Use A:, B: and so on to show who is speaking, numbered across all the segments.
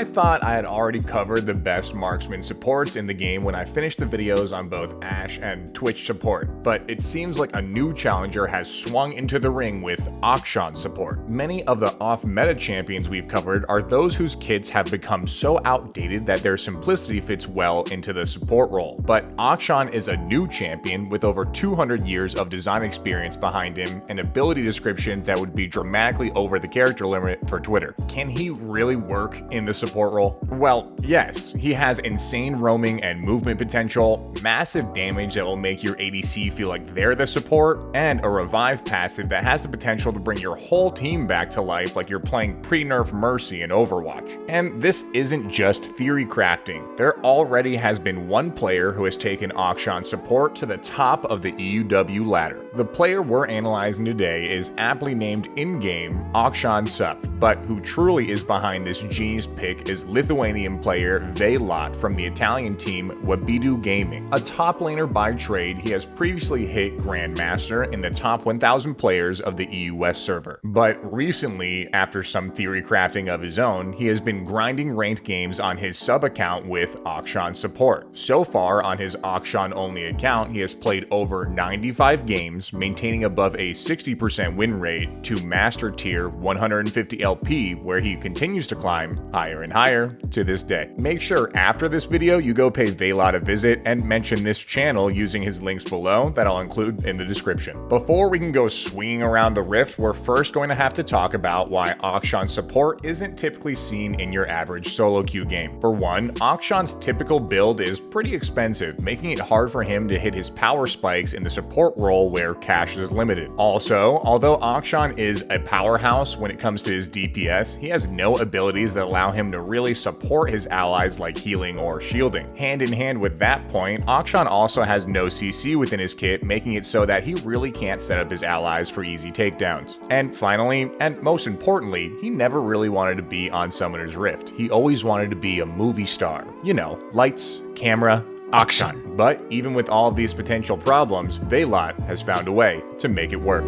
A: I thought I had already covered the best marksman supports in the game when I finished the videos on both Ashe and Twitch support, but it seems like a new challenger has swung into the ring with Akshan Support. Many of the off-meta champions we've covered are those whose kits have become so outdated that their simplicity fits well into the support role, but Akshan is a new champion with over 200 years of design experience behind him and ability descriptions that would be dramatically over the character limit for Twitter. Can he really work in the support role? Well, yes. He has insane roaming and movement potential, massive damage that will make your ADC feel like they're the support, and a revive passive that has the potential to bring your whole team back to life like you're playing pre-nerf Mercy in Overwatch. And this isn't just theory crafting. There already has been one player who has taken Akshan Support to the top of the EUW ladder. The player we're analyzing today is aptly named in-game Akshan Sup, but who truly is behind this genius pick is Lithuanian player Velot from the Italian team Wabidu Gaming. A top laner by trade, he has previously hit Grandmaster in the top 1,000 players of the EUS server. But recently, after some theory crafting of his own, he has been grinding ranked games on his sub account with Akshan Support. So far, on his Akshan only account, he has played over 95 games, maintaining above a 60% win rate to master tier 150 LP, where he continues to climb higher and higher to this day. Make sure after this video you go pay Velot a visit and mention this channel using his links below that I'll include in the description. Before we can go swinging around the rift, we're first going to have to talk about why Akshan Support isn't typically seen in your average solo queue game. For one, Akshan's typical build is pretty expensive, making it hard for him to hit his power spikes in the support role where cash is limited. Also, although Akshan is a powerhouse when it comes to his DPS, he has no abilities that allow him to really support his allies like healing or shielding. Hand in hand with that point, Akshan also has no CC within his kit, making it so that he really can't set up his allies for easy takedowns. And finally, and most importantly, he never really wanted to be on Summoner's Rift. He always wanted to be a movie star. You know, lights, camera, Akshan. But even with all of these potential problems, Velot has found a way to make it work.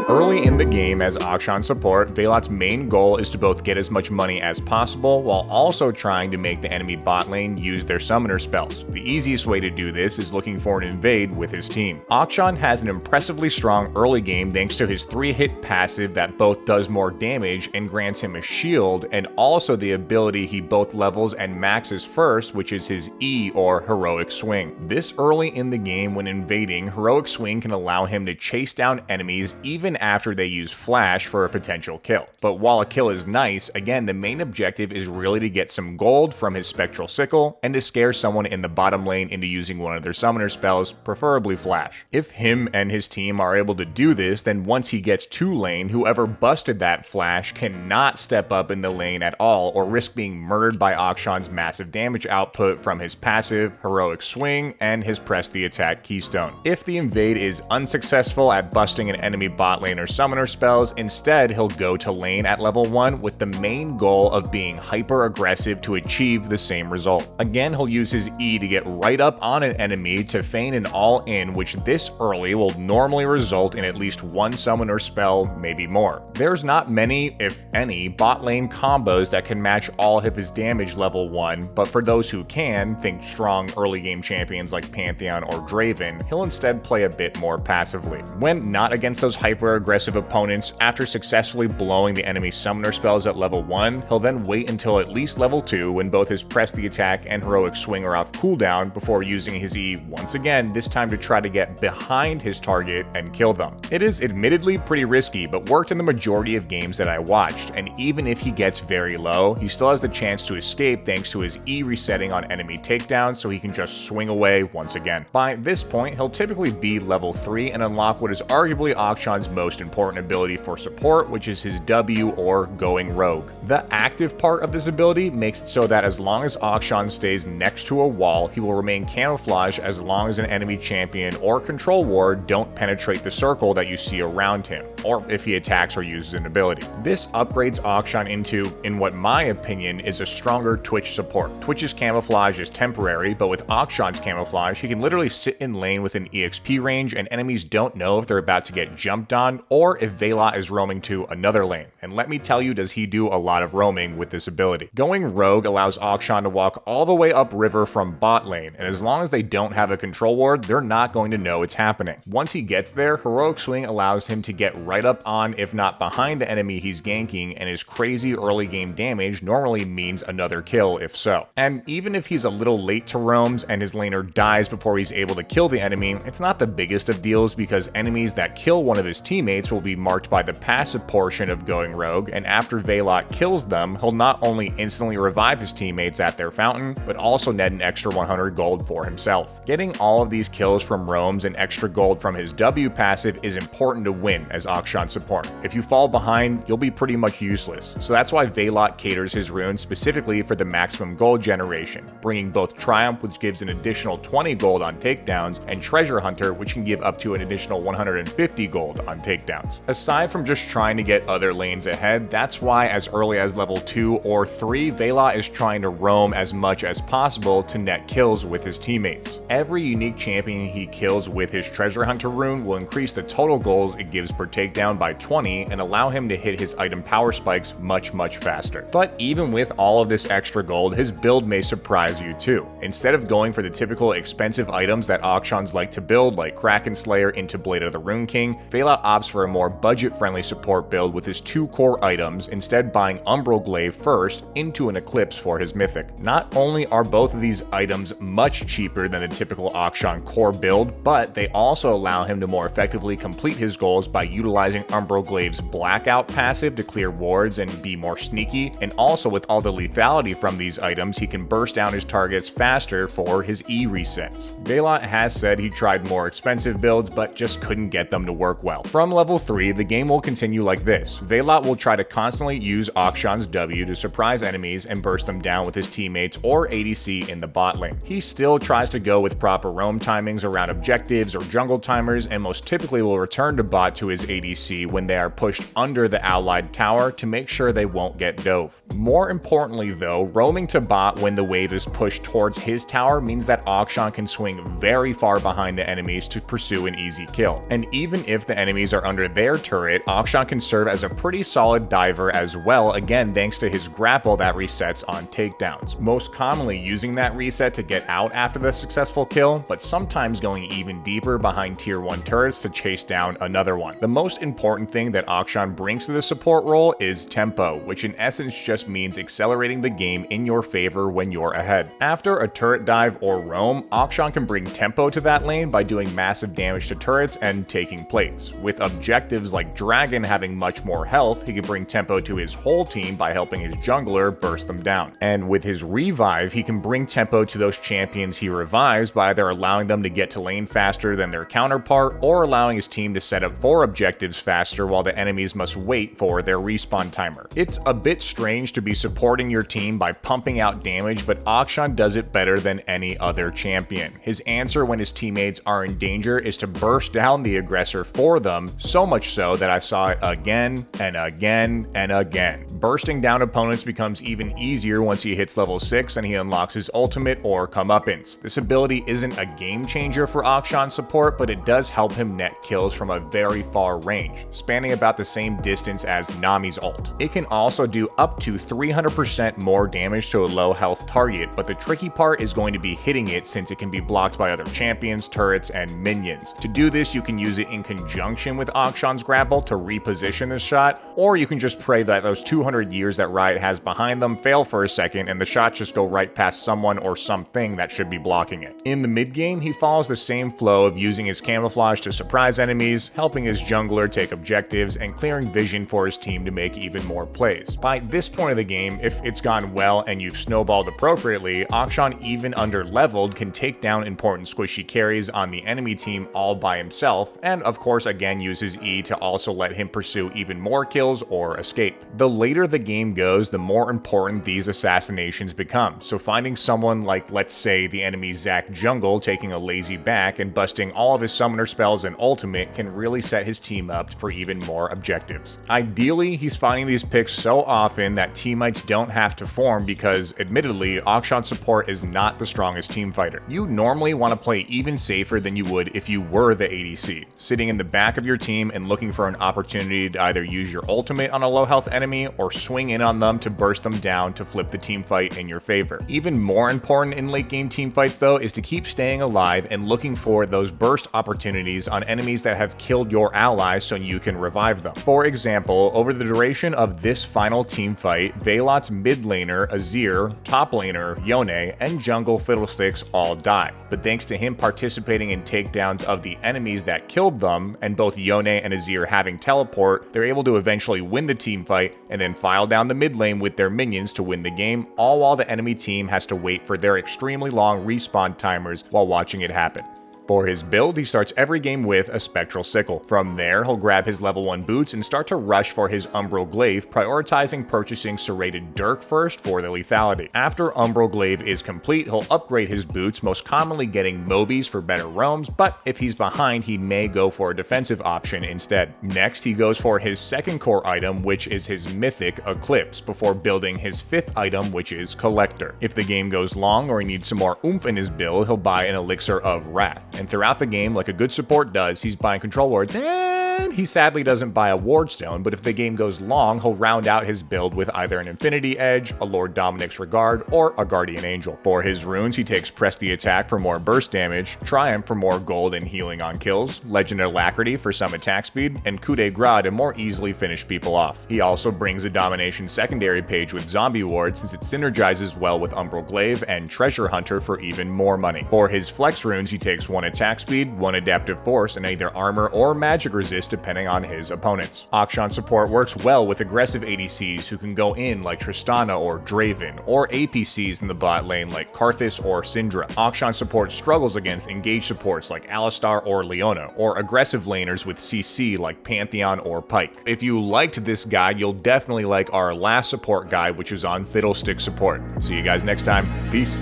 A: Early in the game as Akshan Support, Velot's main goal is to both get as much money as possible while also trying to make the enemy bot lane use their summoner spells. The easiest way to do this is looking for an invade with his team. Akshan has an impressively strong early game thanks to his 3-hit passive that both does more damage and grants him a shield, and also the ability he both levels and maxes first, which is his E or Heroic Swing. This early in the game when invading, Heroic Swing can allow him to chase down enemies even after they use flash for a potential kill. But while a kill is nice, again, the main objective is really to get some gold from his Spectral Sickle and to scare someone in the bottom lane into using one of their summoner spells, preferably flash. If him and his team are able to do this, then once he gets to lane, whoever busted that flash cannot step up in the lane at all or risk being murdered by Akshan's massive damage output from his passive, Heroic Swing, and his Press the Attack keystone. If the invade is unsuccessful at busting an enemy bot lane or summoner spells, instead he'll go to lane at level 1 with the main goal of being hyper aggressive to achieve the same result. Again, he'll use his E to get right up on an enemy to feign an all-in, which this early will normally result in at least one summoner spell, maybe more. There's not many, if any, bot lane combos that can match all of his damage level 1, but for those who can, think strong early game champions like Pantheon or Draven, he'll instead play a bit more passively. When not against those hyper aggressive opponents, after successfully blowing the enemy summoner spells at level 1, he'll then wait until at least level 2 when both his Press the Attack and Heroic Swing are off cooldown before using his E once again, this time to try to get behind his target and kill them. It is admittedly pretty risky, but worked in the majority of games that I watched, and even if he gets very low, he still has the chance to escape thanks to his E resetting on enemy takedowns so he can just swing away once again. By this point, he'll typically be level 3 and unlock what is arguably Akshan's most important ability for support, which is his W or Going Rogue. The active part of this ability makes it so that as long as Akshan stays next to a wall, he will remain camouflaged as long as an enemy champion or control ward don't penetrate the circle that you see around him, or if he attacks or uses an ability. This upgrades Akshan into, in what my opinion, is a stronger Twitch support. Twitch's camouflage is temporary, but with Akshan's camouflage, he can literally sit in lane within EXP range and enemies don't know if they're about to get jumped on Akshan, or if Veilot is roaming to another lane. And let me tell you, does he do a lot of roaming with this ability. Going rogue allows Akshan to walk all the way upriver from bot lane, and as long as they don't have a control ward, they're not going to know it's happening. Once he gets there, Heroic Swing allows him to get right up on, if not behind, the enemy he's ganking, and his crazy early game damage normally means another kill if so. And even if he's a little late to roams and his laner dies before he's able to kill the enemy, it's not the biggest of deals because enemies that kill one of his teammates will be marked by the passive portion of going rogue, and after Veilot kills them, he'll not only instantly revive his teammates at their fountain, but also net an extra 100 gold for himself. Getting all of these kills from roams and extra gold from his W passive is important to win as Akshan Support. If you fall behind, you'll be pretty much useless, so that's why Veilot caters his runes specifically for the maximum gold generation, bringing both Triumph, which gives an additional 20 gold on takedowns, and Treasure Hunter, which can give up to an additional 150 gold on takedowns. Aside from just trying to get other lanes ahead, that's why as early as level 2 or 3, Veilot is trying to roam as much as possible to net kills with his teammates. Every unique champion he kills with his Treasure Hunter rune will increase the total gold it gives per takedown by 20 and allow him to hit his item power spikes much faster. But even with all of this extra gold, his build may surprise you too. Instead of going for the typical expensive items that Akshans like to build, like Kraken Slayer into Blade of the Rune King, Veilot opts for a more budget-friendly support build with his 2 core items, instead buying Umbral Glaive first into an Eclipse for his mythic. Not only are both of these items much cheaper than the typical Akshan core build, but they also allow him to more effectively complete his goals by utilizing Umbral Glaive's Blackout passive to clear wards and be more sneaky, and also with all the lethality from these items, he can burst down his targets faster for his E resets. Veilot has said he tried more expensive builds, but just couldn't get them to work well. From level 3, the game will continue like this. Veilot will try to constantly use Akshan's W to surprise enemies and burst them down with his teammates or ADC in the bot lane. He still tries to go with proper roam timings around objectives or jungle timers, and most typically will return to bot to his ADC when they are pushed under the allied tower to make sure they won't get dove. More importantly though, roaming to bot when the wave is pushed towards his tower means that Akshan can swing very far behind the enemies to pursue an easy kill. And even if the enemies are under their turret, Akshan can serve as a pretty solid diver as well, again thanks to his grapple that resets on takedowns. Most commonly using that reset to get out after the successful kill, but sometimes going even deeper behind tier 1 turrets to chase down another one. The most important thing that Akshan brings to the support role is tempo, which in essence just means accelerating the game in your favor when you're ahead. After a turret dive or roam, Akshan can bring tempo to that lane by doing massive damage to turrets and taking plates. With objectives like Dragon having much more health, he can bring tempo to his whole team by helping his jungler burst them down. And with his revive, he can bring tempo to those champions he revives by either allowing them to get to lane faster than their counterpart or allowing his team to set up 4 objectives faster while the enemies must wait for their respawn timer. It's a bit strange to be supporting your team by pumping out damage, but Akshan does it better than any other champion. His answer when his teammates are in danger is to burst down the aggressor for them, so much so that I saw it again and again and again. Bursting down opponents becomes even easier once he hits level 6 and he unlocks his ultimate or comeuppance. This ability isn't a game changer for Akshan Support, but it does help him net kills from a very far range, spanning about the same distance as Nami's ult. It can also do up to 300% more damage to a low health target, but the tricky part is going to be hitting it since it can be blocked by other champions, turrets, and minions. To do this, you can use it in conjunction with Akshan's grapple to reposition the shot, or you can just pray that those 200 years that Riot has behind them fail for a second and the shots just go right past someone or something that should be blocking it. In the mid game, he follows the same flow of using his camouflage to surprise enemies, helping his jungler take objectives, and clearing vision for his team to make even more plays. By this point of the game, if it's gone well and you've snowballed appropriately, Akshan, even under leveled, can take down important squishy carries on the enemy team all by himself, and of course again use his E to also let him pursue even more kills or escape. The later the game goes, the more important these assassinations become, so finding someone like, let's say, the enemy Zac Jungle taking a lazy back and busting all of his summoner spells and ultimate can really set his team up for even more objectives. Ideally, he's finding these picks so often that teammates don't have to form because, admittedly, Akshan Support is not the strongest team fighter. You normally want to play even safer than you would if you were the ADC, sitting in the back of your team and looking for an opportunity to either use your ultimate on a low health enemy or swing in on them to burst them down to flip the team fight in your favor. Even more important in late game team fights though is to keep staying alive and looking for those burst opportunities on enemies that have killed your allies so you can revive them. For example, over the duration of this final team fight, Veilot's mid laner, Azir, top laner, Yone, and jungle Fiddlesticks all die. But thanks to him participating in takedowns of the enemies that killed them, and both Yone and Azir having teleport, they're able to eventually win the team fight and then file down the mid lane with their minions to win the game, all while the enemy team has to wait for their extremely long respawn timers while watching it happen. For his build, he starts every game with a Spectral Sickle. From there, he'll grab his level 1 boots and start to rush for his Umbral Glaive, prioritizing purchasing Serrated Dirk first for the lethality. After Umbral Glaive is complete, he'll upgrade his boots, most commonly getting Mobies for better roams, but if he's behind, he may go for a defensive option instead. Next, he goes for his second core item, which is his Mythic Eclipse, before building his fifth item, which is Collector. If the game goes long or he needs some more oomph in his build, he'll buy an Elixir of Wrath. And throughout the game, like a good support does, he's buying control wards, and he sadly doesn't buy a ward stone, but if the game goes long, he'll round out his build with either an Infinity Edge, a Lord Dominic's Regard, or a Guardian Angel. For his runes, he takes Press the Attack for more burst damage, Triumph for more gold and healing on kills, Legend Alacrity for some attack speed, and Coup de Grace to more easily finish people off. He also brings a Domination secondary page with Zombie Ward since it synergizes well with Umbral Glaive, and Treasure Hunter for even more money. For his flex runes, he takes 1 attack speed, 1 adaptive force, and either armor or magic resist depending on his opponents. Akshan Support works well with aggressive ADCs who can go in like Tristana or Draven, or APCs in the bot lane like Karthus or Syndra. Akshan Support struggles against engaged supports like Alistar or Leona, or aggressive laners with CC like Pantheon or Pyke. If you liked this guide, you'll definitely like our last support guide, which is on Fiddlestick Support. See you guys next time. Peace.